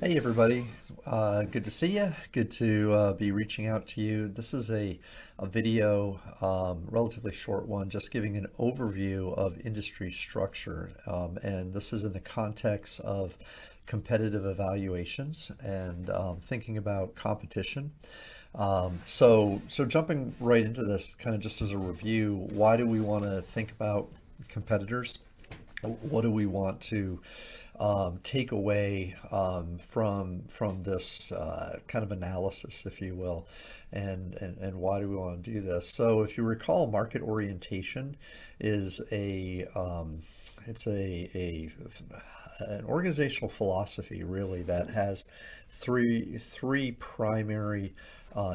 Hey everybody, good to see you. Good to be reaching out to you. This is a video, relatively short one, just giving an overview of industry structure. And this is in the context of competitive evaluations and thinking about competition. So jumping right into this, kind of just as a review, why do we want to think about competitors? What do we want to take away from this kind of analysis, if you will, and why do we want to do this? So, if you recall, market orientation is it's an organizational philosophy really that has three primary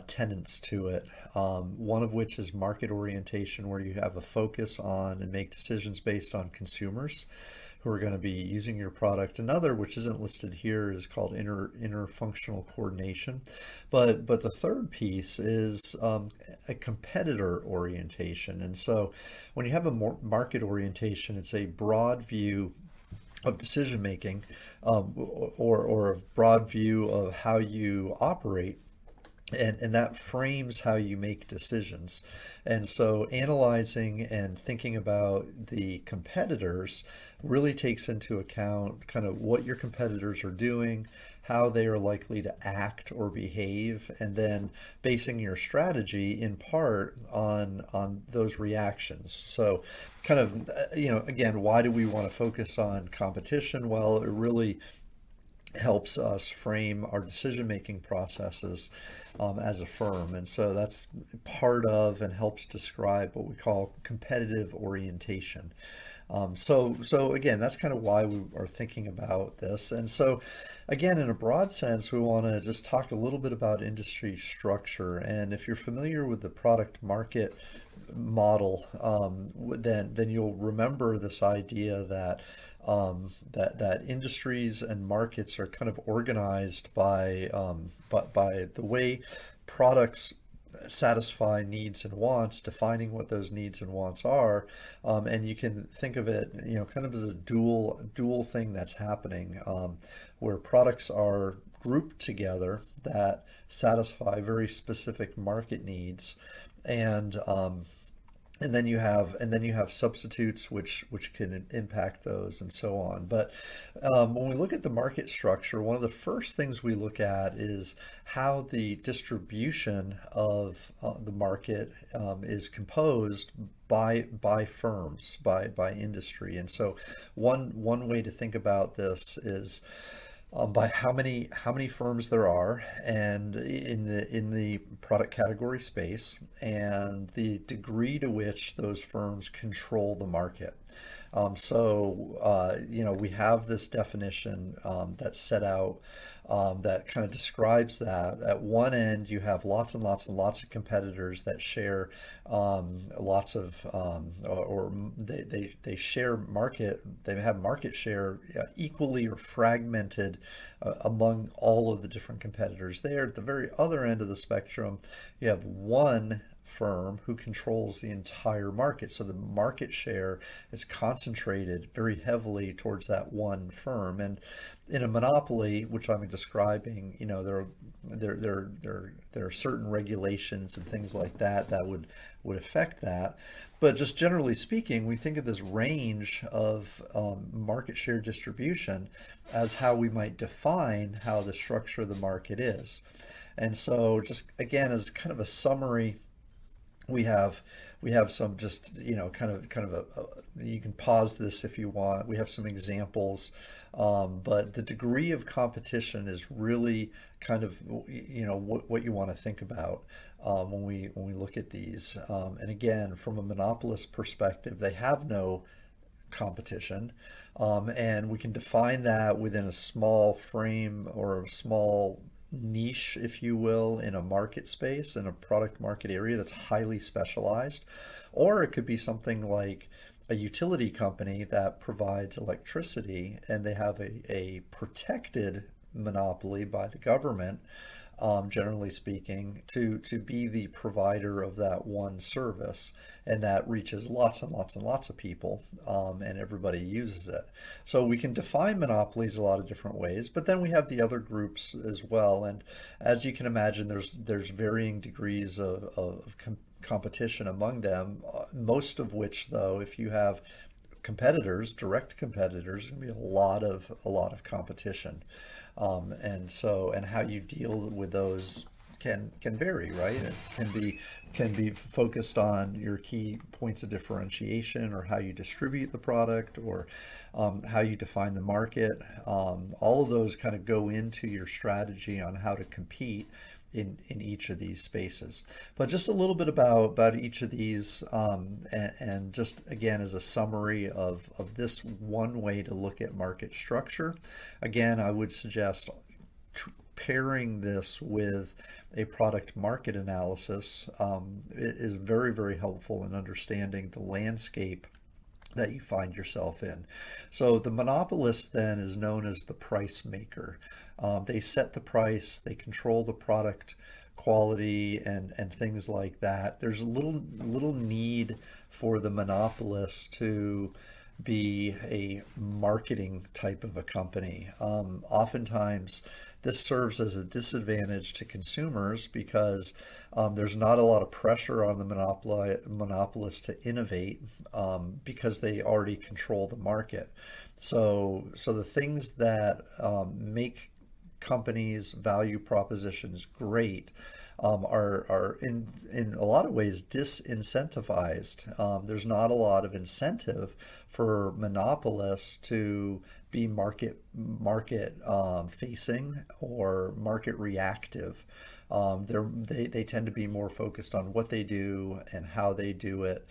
tenets to it. One of which is market orientation, where you have a focus on and make decisions based on consumers who are going to be using your product. Another, which isn't listed here, is called interfunctional coordination. But the third piece is a competitor orientation. And so when you have a market orientation, it's a broad view of decision making, or a broad view of how you operate, and that frames how you make decisions. And so analyzing and thinking about the competitors really takes into account kind of what your competitors are doing, how they are likely to act or behave, and then basing your strategy in part on those reactions. So kind of, again, why do we want to focus on competition? Well, it really helps us frame our decision-making processes as a firm. And so that's part of and helps describe what we call competitive orientation. So again, that's kind of why we are thinking about this. And so again, in a broad sense, we want to just talk a little bit about industry structure. And if you're familiar with the product market model, then you'll remember this idea that that industries and markets are kind of organized by the way products satisfy needs and wants, defining what those needs and wants are, and you can think of it, kind of as a dual thing that's happening, where products are grouped together that satisfy very specific market needs, and and then you have substitutes which can impact those and so on. But when we look at the market structure, one of the first things we look at is how the distribution of the market is composed by firms, by industry. And so one way to think about this is by how many firms there are, and in the product category space, and the degree to which those firms control the market. We have this definition that's set out, that kind of describes that. At one end, you have lots and lots and lots of competitors that share lots of, or they share market, they have market share equally or fragmented among all of the different competitors there. At the very other end of the spectrum, you have one firm who controls the entire market. So the market share is concentrated very heavily towards that one firm. And in a monopoly, which I'm describing, there are certain regulations and things like that would affect that. But just generally speaking, we think of this range of market share distribution as how we might define how the structure of the market is. And so, just again, as kind of a summary, we have some, just kind of you can pause this if you want. We have some examples, but the degree of competition is really kind of what you want to think about when we look at these. And again, from a monopolist perspective, they have no competition, and we can define that within a small frame or a small niche, if you will, in a market space, in a product market area that's highly specialized. Or it could be something like a utility company that provides electricity, and they have a protected monopoly by the government, generally speaking, to be the provider of that one service, and that reaches lots and lots and lots of people, and everybody uses it. So we can define monopolies a lot of different ways, but then we have the other groups as well. And as you can imagine, there's varying degrees of competition among them. Most of which, though, if you have competitors, direct competitors, there's going to be a lot of competition, and how you deal with those can vary, right? It can be focused on your key points of differentiation, or how you distribute the product, or how you define the market. All of those kind of go into your strategy on how to compete in each of these spaces. But just a little bit about each of these, and just again as a summary of this one way to look at market structure. Again, I would suggest pairing this with a product market analysis is very, very helpful in understanding the landscape that you find yourself in. So the monopolist then is known as the price maker. They set the price, they control the product quality and things like that. There's a little need for the monopolist to be a marketing type of a company. Oftentimes, this serves as a disadvantage to consumers because there's not a lot of pressure on the monopolist to innovate, because they already control the market. So the things that make companies' value propositions great are in a lot of ways disincentivized. There's not a lot of incentive for monopolists to be market facing or market reactive. They tend to be more focused on what they do and how they do it,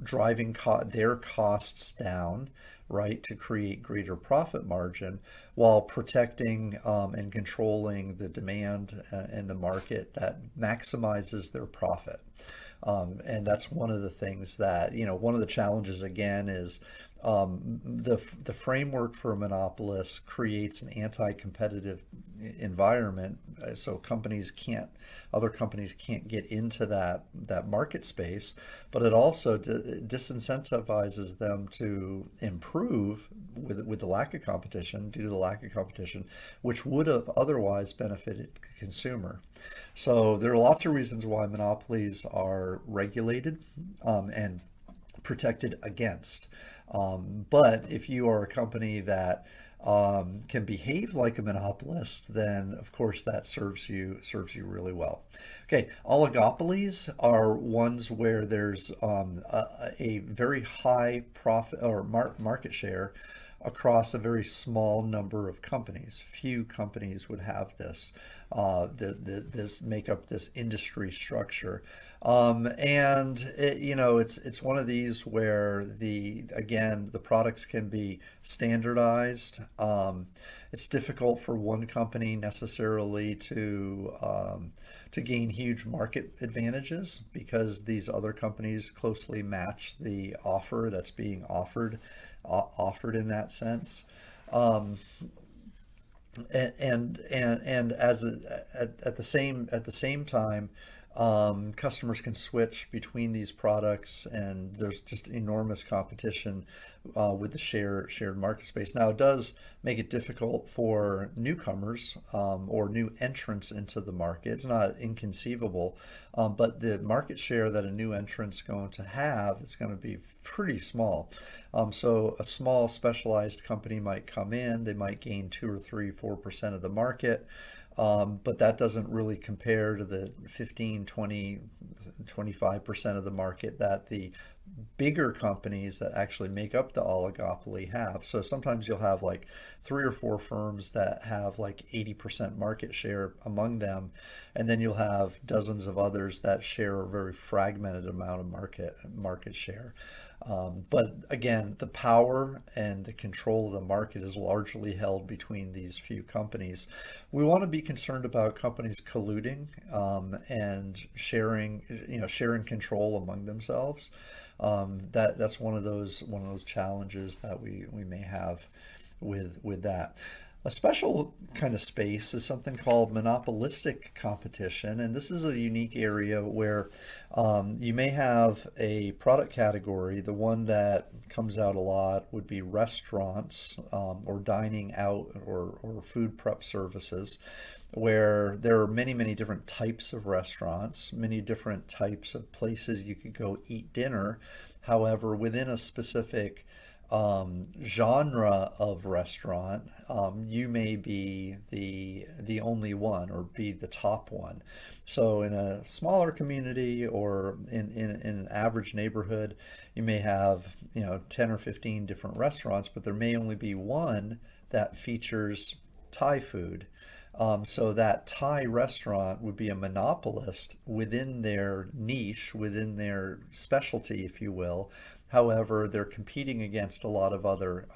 driving their costs down, right, to create greater profit margin, while protecting and controlling the demand in the market that maximizes their profit. And that's one of the things that, one of the challenges again is the framework for a monopolist creates an anti-competitive environment, so other companies can't get into that market space, but it also disincentivizes them to improve with the lack of competition, due to the lack of competition, which would have otherwise benefited the consumer. So there are lots of reasons why monopolies are regulated and protected against. But if you are a company that can behave like a monopolist, then of course that serves you really well. Okay, oligopolies are ones where there's a very high profit or market share across a very small number of companies. Few companies would have this. This make up this industry structure, and it's one of these where the products can be standardized. It's difficult for one company necessarily to gain huge market advantages because these other companies closely match the offer that's being offered in that sense. And at the same time, customers can switch between these products, and there's just enormous competition with the shared market space. Now, it does make it difficult for newcomers or new entrants into the market. It's not inconceivable, but the market share that a new entrant's going to have is going to be pretty small. So a small specialized company might come in, they might gain 2 or 3, 4% of the market. But that doesn't really compare to the 15, 20, 25% of the market that the bigger companies that actually make up the oligopoly have. So sometimes you'll have like 3 or 4 firms that have like 80% market share among them, and then you'll have dozens of others that share a very fragmented amount of market share. But again, the power and the control of the market is largely held between these few companies. We want to be concerned about companies colluding and sharing control among themselves. That's one of those challenges that we may have with that. A special kind of space is something called monopolistic competition, and this is a unique area where you may have a product category. The one that comes out a lot would be restaurants or dining out or food prep services, where there are many, many different types of restaurants, many different types of places you could go eat dinner. However, within a specific genre of restaurant, you may be the only one or be the top one. So in a smaller community or in an average neighborhood, you may have 10 or 15 different restaurants, but there may only be one that features Thai food. So that Thai restaurant would be a monopolist within their niche, within their specialty, if you will. However, they're competing against a lot of other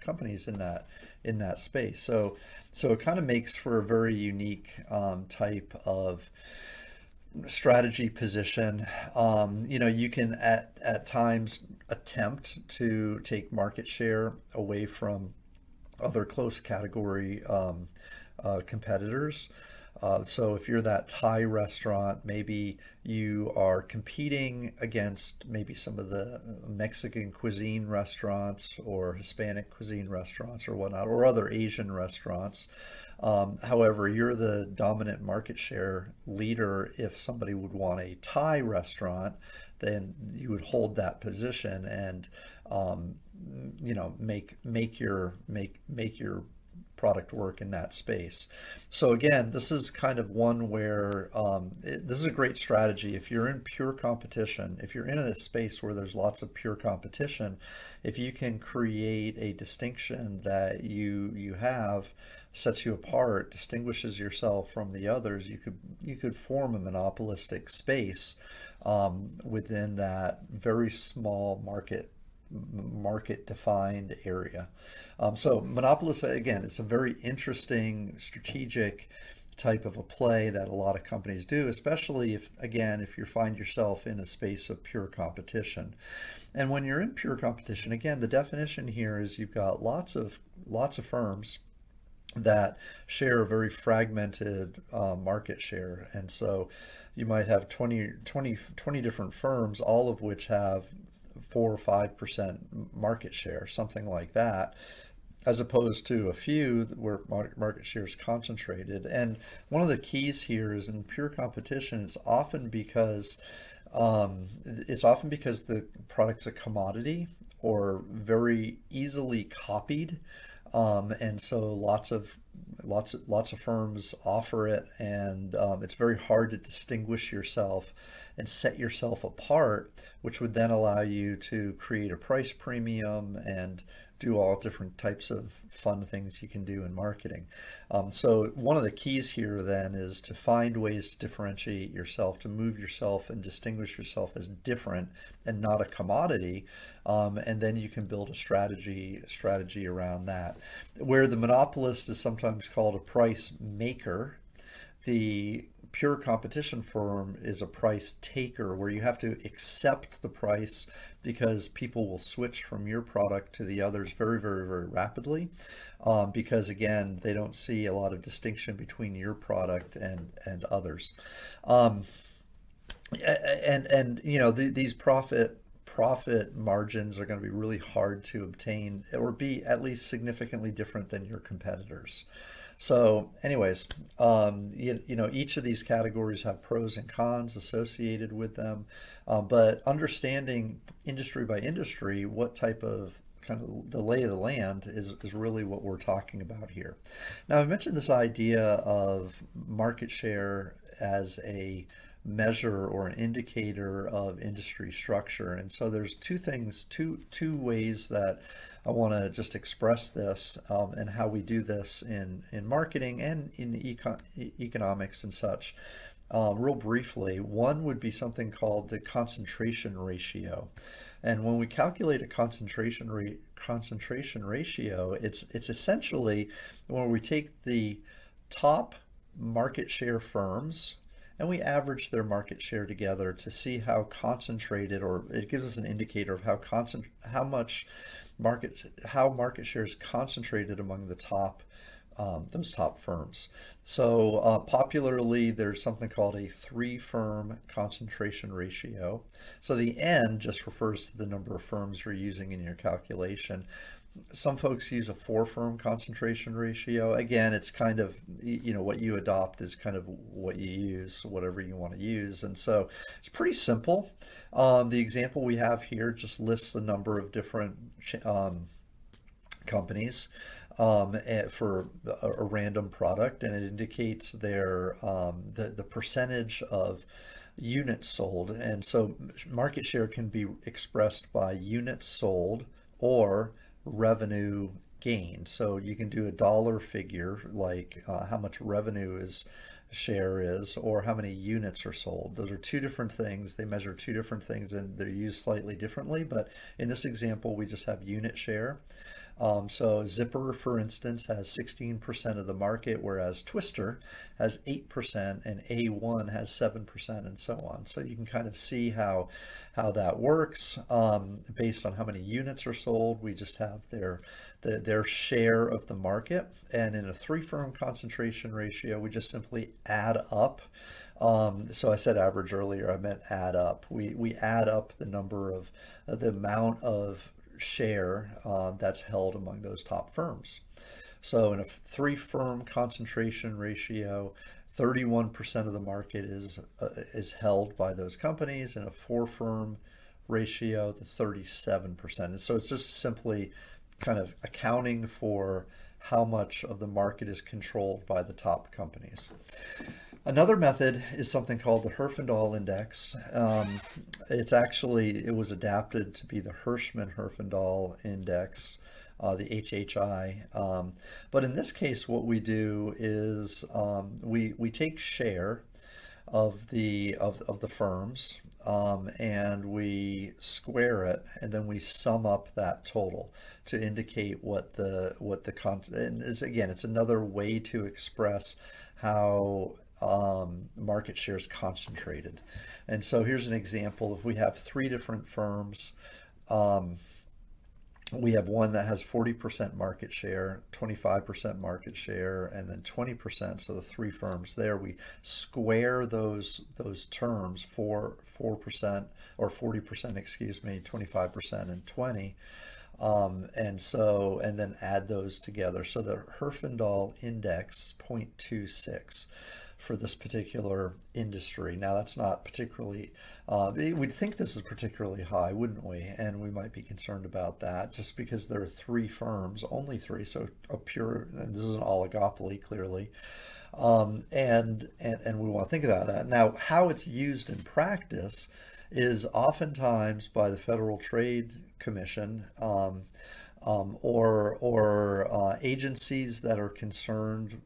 companies in that space. So it kind of makes for a very unique type of strategy position. You can at times attempt to take market share away from other close category competitors. So if you're that Thai restaurant, maybe you are competing against maybe some of the Mexican cuisine restaurants or Hispanic cuisine restaurants or whatnot, or other Asian restaurants. However, you're the dominant market share leader. If somebody would want a Thai restaurant, then you would hold that position and make your product work in that space. So again, this is kind of one where this is a great strategy. If you're in pure competition, if you're in a space where there's lots of pure competition, if you can create a distinction that you have sets you apart, distinguishes yourself from the others, you could form a monopolistic space within that very small market defined area. So monopolist, again, it's a very interesting strategic type of a play that a lot of companies do, especially if you find yourself in a space of pure competition. And when you're in pure competition, again, the definition here is you've got lots of firms that share a very fragmented market share. And so you might have 20 different firms, all of which have 4 or 5% market share, something like that, as opposed to a few where market share is concentrated. And one of the keys here is in pure competition, it's often because the product's a commodity or very easily copied. And so lots of firms offer it, and it's very hard to distinguish yourself and set yourself apart, which would then allow you to create a price premium and do all different types of fun things you can do in marketing. So one of the keys here then is to find ways to differentiate yourself, to move yourself and distinguish yourself as different and not a commodity. And then you can build a strategy around that. Where the monopolist is sometimes called a price maker, the pure competition firm is a price taker, where you have to accept the price because people will switch from your product to the others very, very, very rapidly, because again, they don't see a lot of distinction between your product and others. These profit margins are going to be really hard to obtain or be at least significantly different than your competitors. So anyways, each of these categories have pros and cons associated with them, but understanding industry by industry, what type of kind of the lay of the land is really what we're talking about here. Now, I've mentioned this idea of market share as a measure or an indicator of industry structure. And so there's two ways that I want to just express this and how we do this in marketing and in economics and such. Real briefly, one would be something called the concentration ratio. And when we calculate a concentration ratio, it's essentially when we take the top market share firms and we average their market share together to see how concentrated, or it gives us an indicator of how much how market share is concentrated among the top those top firms. So popularly, there's something called a three-firm concentration ratio. So the N just refers to the number of firms you're using in your calculation. Some folks use a four-firm concentration ratio. Again, it's kind of, what you adopt is kind of what you use, whatever you want to use. And so it's pretty simple. The example we have here just lists a number of different companies for a random product, and it indicates the percentage of units sold. And so market share can be expressed by units sold or revenue gained. So you can do a dollar figure like how much revenue share is, or how many units are sold. Those are two different things. They measure two different things and they're used slightly differently, but in this example we just have unit share. So Zipper, for instance, has 16% of the market, whereas Twister has 8% and A1 has 7% and so on. So you can kind of see how that works based on how many units are sold. We just have their share of the market. And in a three-firm concentration ratio, we just simply add up. So I said average earlier, I meant add up. We add up the amount of share that's held among those top firms. So in a three-firm concentration ratio, 31% of the market is held by those companies. In a four-firm ratio, the 37%. And so it's just simply kind of accounting for how much of the market is controlled by the top companies. Another method is something called the Herfindahl Index. It was adapted to be the Hirschman-Herfindahl Index, the HHI. But in this case, what we do is we take share of the firms and we square it, and then we sum up that total to indicate what the and it's another way to express how market share is concentrated. And so here's an example. If we have three different firms, we have one that has 40% market share, 25% market share, and then 20%. So the three firms there, we square those terms for 4% or 40%, excuse me, 25% and 20. And then add those together. So the Herfindahl index is 0.26 for this particular industry. Now that's not particularly, we'd think this is particularly high, wouldn't we? And we might be concerned about that just because there are three firms, only three, so and this is an oligopoly clearly. And we want to think about that. Now, how it's used in practice is oftentimes by the Federal Trade Commission or agencies that are concerned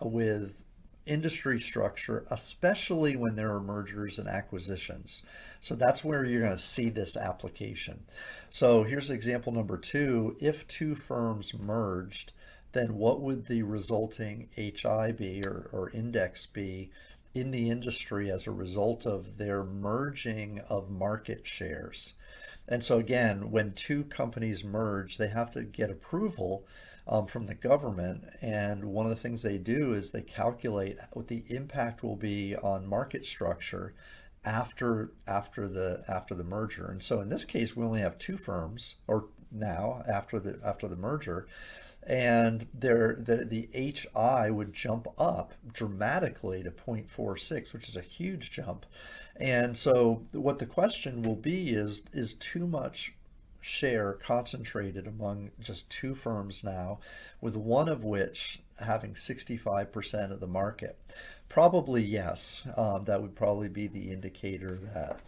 with industry structure, especially when there are mergers and acquisitions. So that's where you're going to see this application. So here's example number 2. If two firms merged, then what would the resulting HI be or index be in the industry as a result of their merging of market shares? And so again, when two companies merge, they have to get approval from the government. And one of the things they do is they calculate what the impact will be on market structure after the merger. And so in this case, we only have two firms, or now after the merger, and the HI would jump up dramatically to 0.46, which is a huge jump. And so what the question will be is too much share concentrated among just two firms now, with one of which having 65% of the market? Probably yes. That would probably be the indicator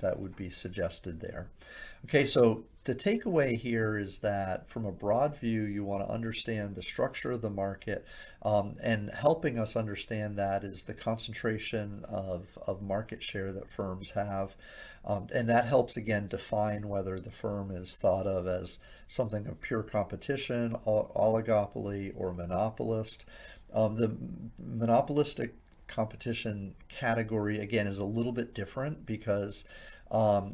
that would be suggested there. Okay, so the takeaway here is that from a broad view, you want to understand the structure of the market, and helping us understand that is the concentration of market share that firms have. And that helps, again, define whether the firm is thought of as something of pure competition, oligopoly, or monopolist. The monopolistic competition category, again, is a little bit different because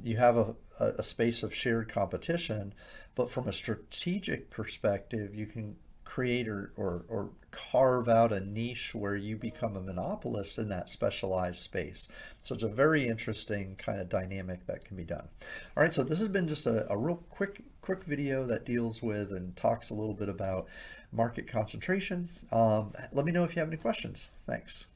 You have a space of shared competition, but from a strategic perspective, you can create or carve out a niche where you become a monopolist in that specialized space. So it's a very interesting kind of dynamic that can be done. All right, so this has been just a real quick video that deals with and talks a little bit about market concentration. Let me know if you have any questions. Thanks.